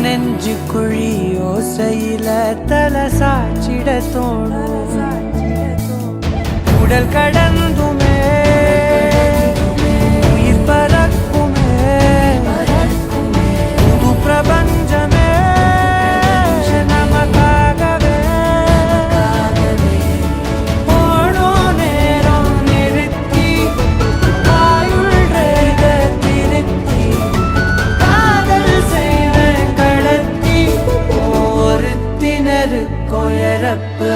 நெஞ்சு குழி ஓசையில தலை சாச்சிட தோணும் உடல் கடந்துமே உயிர் பறக்குமே புது பிரபஞ்சமே நமக்காகவே போனோ நேரம் நிறுத்தி ஆயுள் ரேக திருத்தி காதல் செய்வேன் கடத்தி ஒருத்தினருக்கோ இறப்பு